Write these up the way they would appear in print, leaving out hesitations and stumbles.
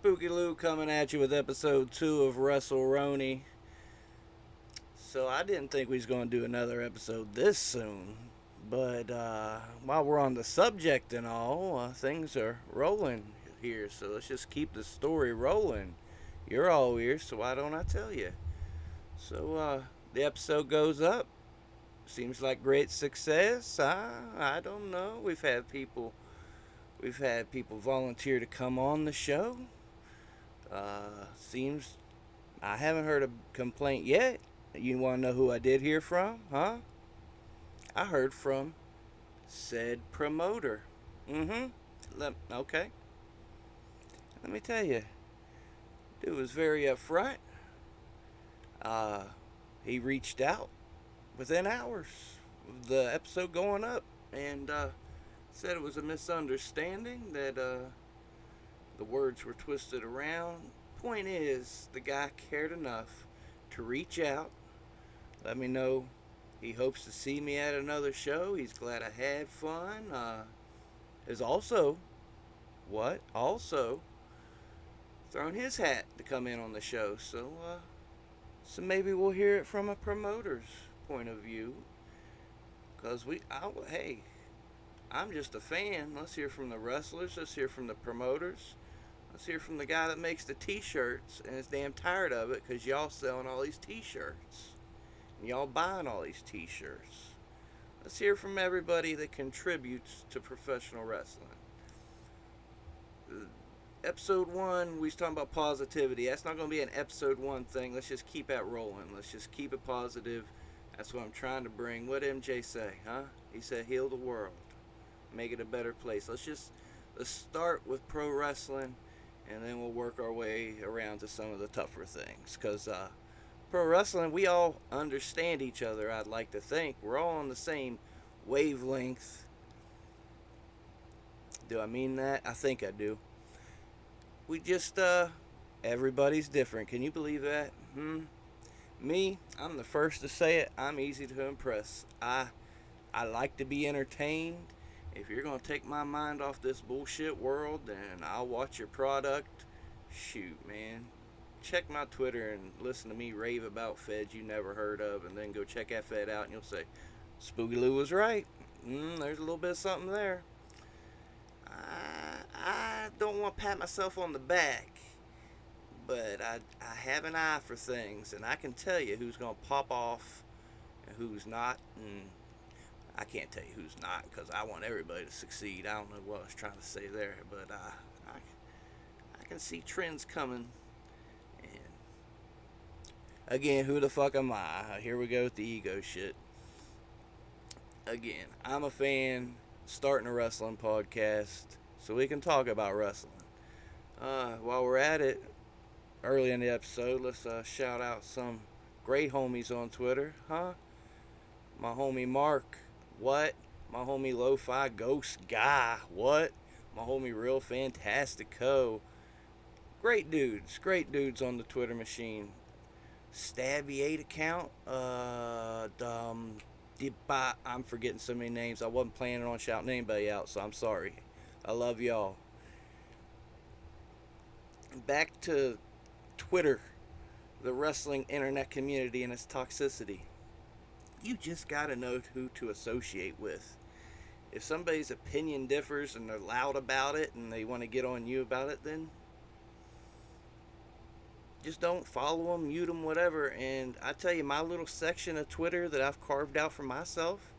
Spooky Lou coming at you with episode 2 of Wrestleroni. So I didn't think we was going to do another episode this soon. But while we're on the subject and all, things are rolling here. So let's just keep the story rolling. You're all ears, so why don't I tell you? So the episode goes up. Seems like great success. I don't know. We've had people volunteer to come on the show. Seems I haven't heard a complaint yet. You want to know who I did hear from? Huh? I heard from said promoter. Okay. Let me tell you, dude was very upfront. Uh, he reached out within hours of the episode going up and said it was a misunderstanding that the words were twisted around. Point is, the guy cared enough to reach out, let me know he hopes to see me at another show. He's glad I had fun. Is also, what? Also, thrown his hat to come in on the show. So maybe we'll hear it from a promoter's point of view. Because hey, I'm just a fan. Let's hear from the wrestlers. Let's hear from the promoters. Let's hear from the guy that makes the t-shirts and is damn tired of it because y'all selling all these t-shirts. And y'all buying all these t-shirts. Let's hear from everybody that contributes to professional wrestling. Episode 1, we was talking about positivity. That's not going to be an episode 1 thing. Let's just keep that rolling. Let's just keep it positive. That's what I'm trying to bring. What MJ say, huh? He said heal the world. Make it a better place. Let's start with pro wrestling, and then we'll work our way around to some of the tougher things. Because pro wrestling, we all understand each other, I'd like to think. We're all on the same wavelength. Do I mean that? I think I do. We just, everybody's different. Can you believe that? Me, I'm the first to say it. I'm easy to impress. I like to be entertained. If you're going to take my mind off this bullshit world, then I'll watch your product. Shoot, man. Check my Twitter and listen to me rave about feds you never heard of, and then go check that fed out, and you'll say, Spooky Lou was right. There's a little bit of something there. I don't want to pat myself on the back, but I have an eye for things, and I can tell you who's going to pop off and who's not, and I can't tell you who's not because I want everybody to succeed. I don't know what I was trying to say there, but I can see trends coming. And again, who the fuck am I? Here we go with the ego shit. Again, I'm a fan starting a wrestling podcast so we can talk about wrestling. While we're at it, early in the episode, let's shout out some great homies on Twitter, huh? My homie Mark, what? My homie Lo-Fi Ghost Guy, what? My homie Real Fantastico. Great dudes on the Twitter machine. Stabby8 account, I'm forgetting so many names. I wasn't planning on shouting anybody out, so I'm sorry. I love y'all. Back to Twitter, the wrestling internet community and its toxicity. You just gotta know who to associate with. If somebody's opinion differs and they're loud about it and they want to get on you about it, then just don't follow them, mute them, whatever. And I tell you, my little section of Twitter that I've carved out for myself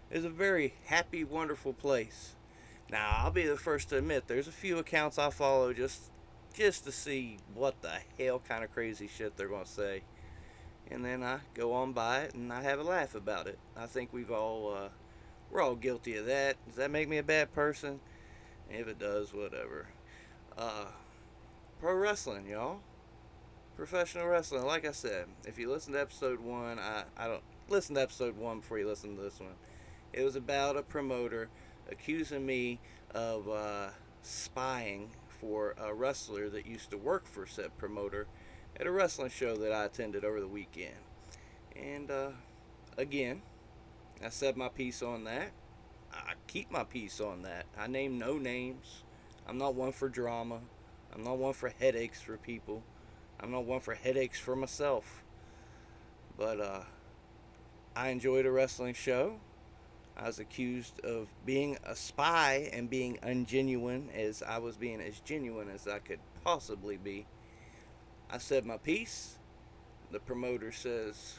is a very happy, wonderful place. Now, I'll be the first to admit, there's a few accounts I follow just to see what the hell kind of crazy shit they're going to say. And then I go on by it and I have a laugh about it. I think we're all guilty of that. Does that make me a bad person? If it does, whatever. Pro wrestling, y'all. Professional wrestling. Like I said, if you listen to episode 1, I don't listen to episode 1 before you listen to this one. It was about a promoter accusing me of spying for a wrestler that used to work for said promoter at a wrestling show that I attended over the weekend. And again, I said my piece on that. I keep my piece on that. I name no names. I'm not one for drama. I'm not one for headaches for people. I'm not one for headaches for myself. But I enjoyed a wrestling show. I was accused of being a spy and being ungenuine, as I was being as genuine as I could possibly be. I said my piece. The promoter says,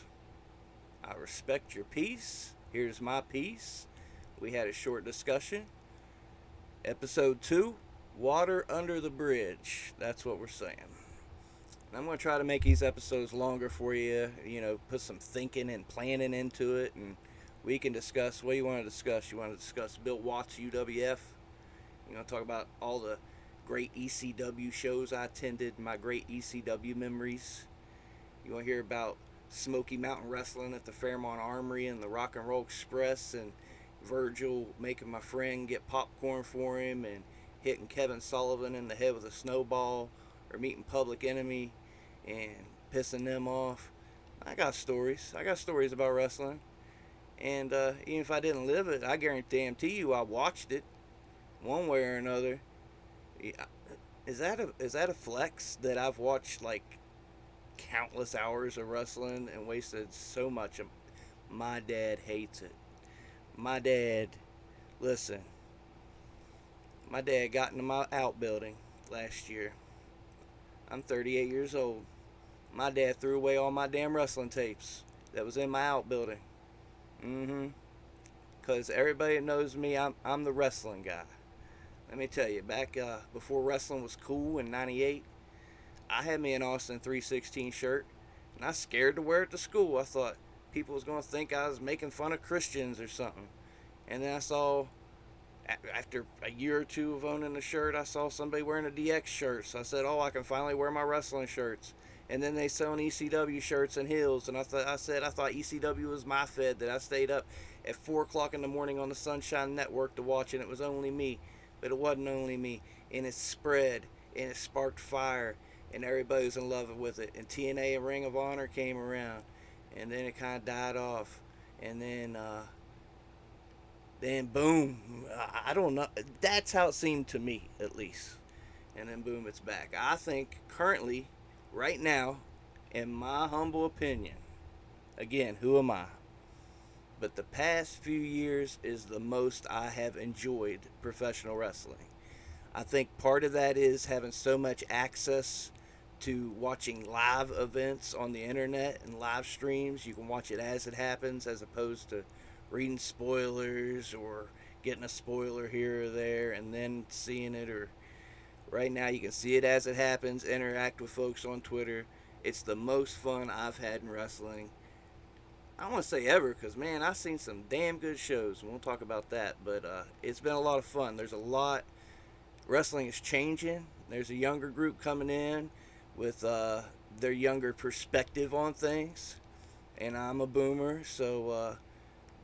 I respect your piece. Here's my piece. We had a short discussion. Episode 2, Water Under the Bridge. That's what we're saying. And I'm going to try to make these episodes longer for you, put some thinking and planning into it, and we can discuss what you want to discuss. You want to discuss Bill Watts UWF? You want to talk about all the great ECW shows I attended, my great ECW memories? You want to hear about Smoky Mountain Wrestling at the Fairmont Armory and the Rock and Roll Express, and Virgil making my friend get popcorn for him and hitting Kevin Sullivan in the head with a snowball, or meeting Public Enemy and pissing them off? I got stories. I got stories about wrestling. And even if I didn't live it, I guarantee you I watched it one way or another. Is that a flex that I've watched like countless hours of wrestling and wasted so much of? My dad hates it. My dad, listen, my dad got into my outbuilding last year. I'm 38 years old. My dad threw away all my damn wrestling tapes that was in my outbuilding. Because everybody that knows me, I'm the wrestling guy. Let me tell you, back before wrestling was cool in 98, I had me an Austin 316 shirt, and I was scared to wear it to school. I thought people was going to think I was making fun of Christians or something. And then I saw, after a year or two of owning the shirt, I saw somebody wearing a DX shirt. So I said, oh, I can finally wear my wrestling shirts. And then they selling ECW shirts and heels. And I thought ECW was my fed, that I stayed up at 4 o'clock in the morning on the Sunshine Network to watch, and it was only me. But it wasn't only me. And it spread, and it sparked fire, and everybody was in love with it. And TNA and Ring of Honor came around, and then it kind of died off. And then boom, I don't know. That's how it seemed to me, at least. And then boom, it's back. I think currently, right now, in my humble opinion, again, who am I? But the past few years is the most I have enjoyed professional wrestling. I think part of that is having so much access to watching live events on the internet and live streams. You can watch it as it happens, as opposed to reading spoilers or getting a spoiler here or there and then seeing it. Or right now you can see it as it happens, interact with folks on Twitter. It's the most fun I've had in wrestling. I don't want to say ever, because man, I've seen some damn good shows, and we'll talk about that. But it's been a lot of fun. There's a lot. Wrestling is changing. There's a younger group coming in with their younger perspective on things, and I'm a boomer, so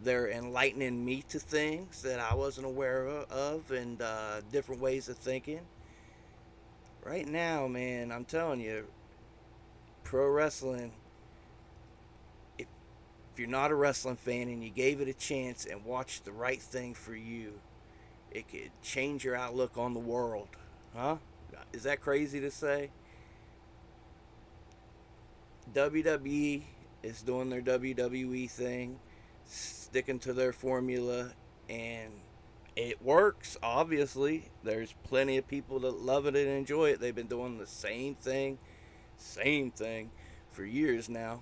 they're enlightening me to things that I wasn't aware of, and different ways of thinking. Right now, man, I'm telling you, pro wrestling, if you're not a wrestling fan and you gave it a chance and watched the right thing for you, it could change your outlook on the world. Huh? Is that crazy to say? WWE is doing their WWE thing, sticking to their formula, and it works, obviously. There's plenty of people that love it and enjoy it. They've been doing the same thing for years now.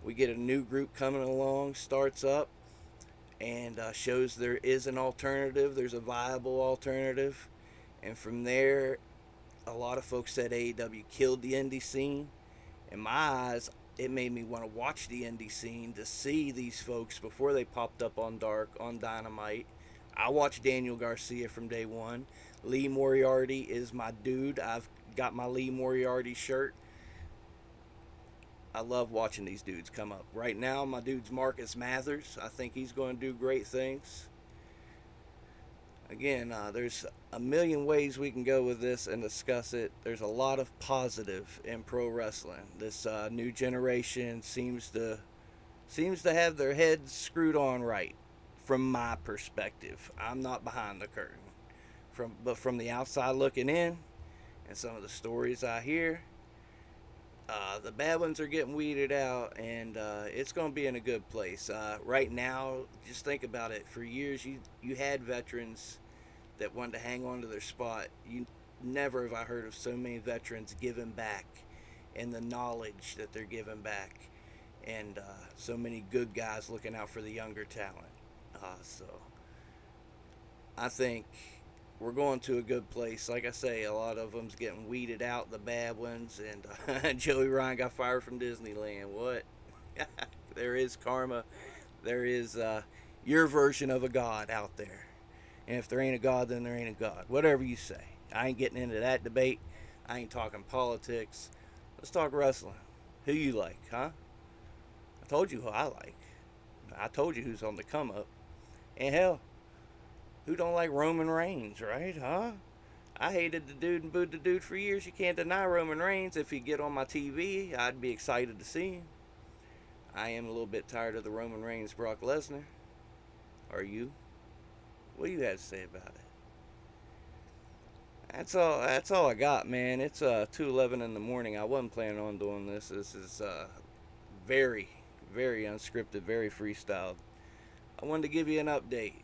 We get a new group coming along, starts up, and shows there is an alternative. There's a viable alternative. And from there, a lot of folks said AEW killed the indie scene. In my eyes, it made me want to watch the indie scene to see these folks before they popped up on Dark, on Dynamite. I watched Daniel Garcia from day one. Lee Moriarty is my dude. I've got my Lee Moriarty shirt. I love watching these dudes come up. Right now, my dude's Marcus Mathers. I think he's going to do great things. Again, there's a million ways we can go with this and discuss it. There's a lot of positive in pro wrestling. This new generation seems to have their heads screwed on right, from my perspective. I'm not behind the curtain, but from the outside looking in, and some of the stories I hear, the bad ones are getting weeded out, and it's going to be in a good place. Right now, just think about it. For years, you had veterans that wanted to hang on to their spot. You never have I heard of so many veterans giving back, and the knowledge that they're giving back, and so many good guys looking out for the younger talent. So I think we're going to a good place. Like I say, a lot of them's getting weeded out, the bad ones, and Joey Ryan got fired from Disneyland. What? There is karma. There is your version of a god out there. And if there ain't a God, then there ain't a God. Whatever you say. I ain't getting into that debate. I ain't talking politics. Let's talk wrestling. Who you like, huh? I told you who I like. I told you who's on the come up. And hell, who don't like Roman Reigns, right? Huh? I hated the dude and booed the dude for years. You can't deny Roman Reigns. If he'd get on my TV, I'd be excited to see him. I am a little bit tired of the Roman Reigns Brock Lesnar. Are you? What do you have to say about it? That's all I got, man. It's 2:11 in the morning. I wasn't planning on doing this. This is very, very unscripted, very freestyled. I wanted to give you an update.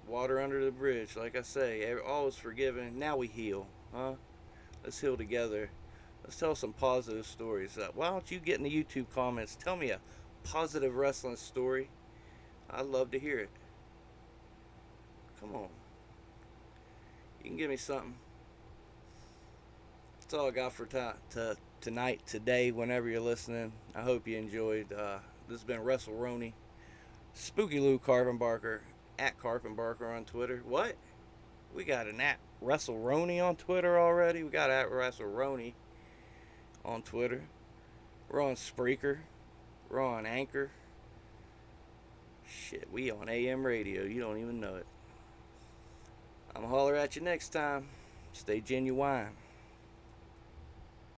Water under the bridge, like I say, all is forgiven. Now we heal, huh? Let's heal together. Let's tell some positive stories. Why don't you get in the YouTube comments? Tell me a positive wrestling story. I'd love to hear it. Come on. You can give me something. That's all I got for tonight, today, whenever you're listening. I hope you enjoyed. This has been Wrestleroni. Spooky Lou Carpenbarker, at Carpenbarker on Twitter. What? We got an at Wrestleroni on Twitter already? We got at Wrestleroni on Twitter. We're on Spreaker. We're on Anchor. Shit, we on AM radio. You don't even know it. I'm going to holler at you next time. Stay genuine.